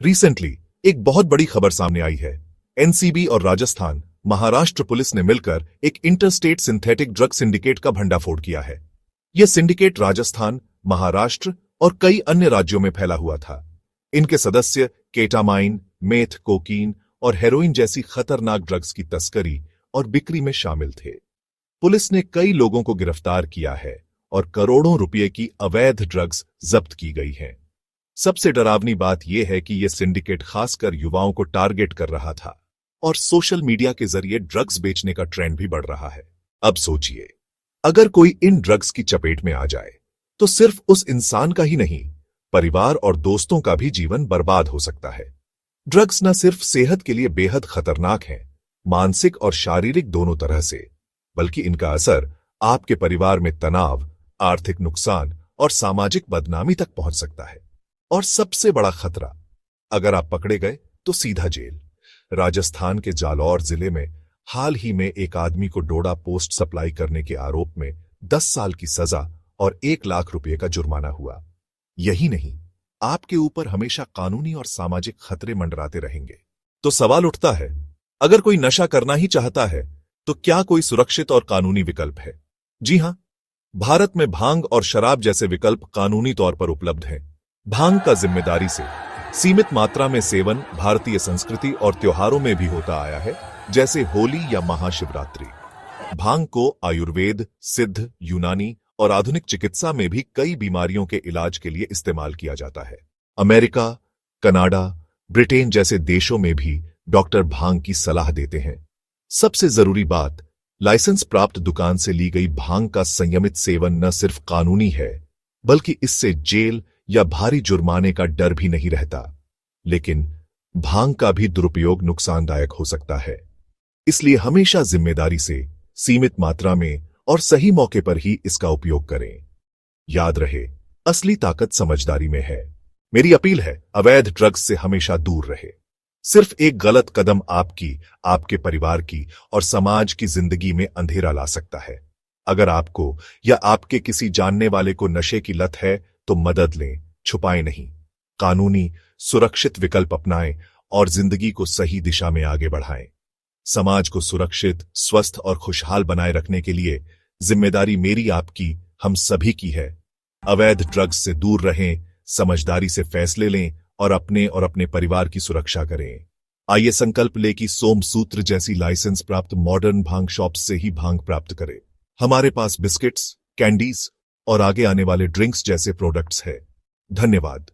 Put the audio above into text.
Recently एक बहुत बड़ी खबर सामने आई है। एनसीबी और राजस्थान, महाराष्ट्र पुलिस ने मिलकर एक इंटरस्टेट सिंथेटिक ड्रग सिंडिकेट का भंडाफोड़ किया है। यह सिंडिकेट राजस्थान, महाराष्ट्र और कई अन्य राज्यों में फैला हुआ था। इनके सदस्य केटामाइन, मेथ, कोकीन और हेरोइन जैसी खतरनाक ड्रग्स की तस्करी और बिक्री में शामिल थे। पुलिस ने कई लोगों को गिरफ्तार किया है और करोड़ों रुपए की अवैध ड्रग्स जब्त की गई हैं। सबसे डरावनी बात यह है कि यह सिंडिकेट खासकर युवाओं को टारगेट कर रहा था और सोशल मीडिया के जरिए ड्रग्स बेचने का ट्रेंड भी बढ़ रहा है। अब सोचिए, अगर कोई इन ड्रग्स की चपेट में आ जाए तो सिर्फ उस इंसान का ही नहीं, परिवार और दोस्तों का भी जीवन बर्बाद हो सकता है। ड्रग्स न सिर्फ सेहत के लिए बेहद खतरनाक हैं, मानसिक और शारीरिक दोनों तरह से, बल्कि इनका असर आपके परिवार में तनाव, आर्थिक नुकसान और सामाजिक बदनामी तक पहुंच सकता है। और सबसे बड़ा खतरा, अगर आप पकड़े गए तो सीधा जेल। राजस्थान के जालौर जिले में हाल ही में एक आदमी को डोडा पोस्ट सप्लाई करने के आरोप में 10 साल की सजा और 1 लाख रुपए का जुर्माना हुआ। यही नहीं, आपके ऊपर हमेशा कानूनी और सामाजिक खतरे मंडराते रहेंगे। तो सवाल उठता है, अगर कोई नशा करना ही चाहता है तो क्या कोई सुरक्षित और कानूनी विकल्प है? जी हां, भारत में भांग और शराब जैसे विकल्प कानूनी तौर पर उपलब्ध हैं। भांग का जिम्मेदारी से सीमित मात्रा में सेवन भारतीय संस्कृति और त्योहारों में भी होता आया है, जैसे होली या महाशिवरात्रि। भांग को आयुर्वेद, सिद्ध, यूनानी और आधुनिक चिकित्सा में भी कई बीमारियों के इलाज के लिए इस्तेमाल किया जाता है। अमेरिका, कनाडा, ब्रिटेन जैसे देशों में भी डॉक्टर भांग की सलाह देते हैं। सबसे जरूरी बात, लाइसेंस प्राप्त दुकान से ली गई भांग का संयमित सेवन न सिर्फ कानूनी है, बल्कि इससे जेल या भारी जुर्माने का डर भी नहीं रहता। लेकिन भांग का भी दुरुपयोग नुकसानदायक हो सकता है, इसलिए हमेशा जिम्मेदारी से, सीमित मात्रा में और सही मौके पर ही इसका उपयोग करें। याद रहे, असली ताकत समझदारी में है। मेरी अपील है, अवैध ड्रग्स से हमेशा दूर रहे। सिर्फ एक गलत कदम आपकी, आपके परिवार की और समाज की जिंदगी में अंधेरा ला सकता है। अगर आपको या आपके किसी जानने वाले को नशे की लत है तो मदद लें, छुपाएं नहीं। कानूनी, सुरक्षित विकल्प अपनाएं और जिंदगी को सही दिशा में आगे बढ़ाएं। समाज को सुरक्षित, स्वस्थ और खुशहाल बनाए रखने के लिए जिम्मेदारी मेरी, आपकी, हम सभी की है। अवैध ड्रग्स से दूर रहें, समझदारी से फैसले लें और अपने परिवार की सुरक्षा करें। आइए संकल्प लें कि सोमसूत्र जैसी लाइसेंस प्राप्त मॉडर्न भांग शॉप्स से ही भांग प्राप्त करें। हमारे पास बिस्किट्स, कैंडीज और आगे आने वाले ड्रिंक्स जैसे प्रोडक्ट्स हैं। धन्यवाद।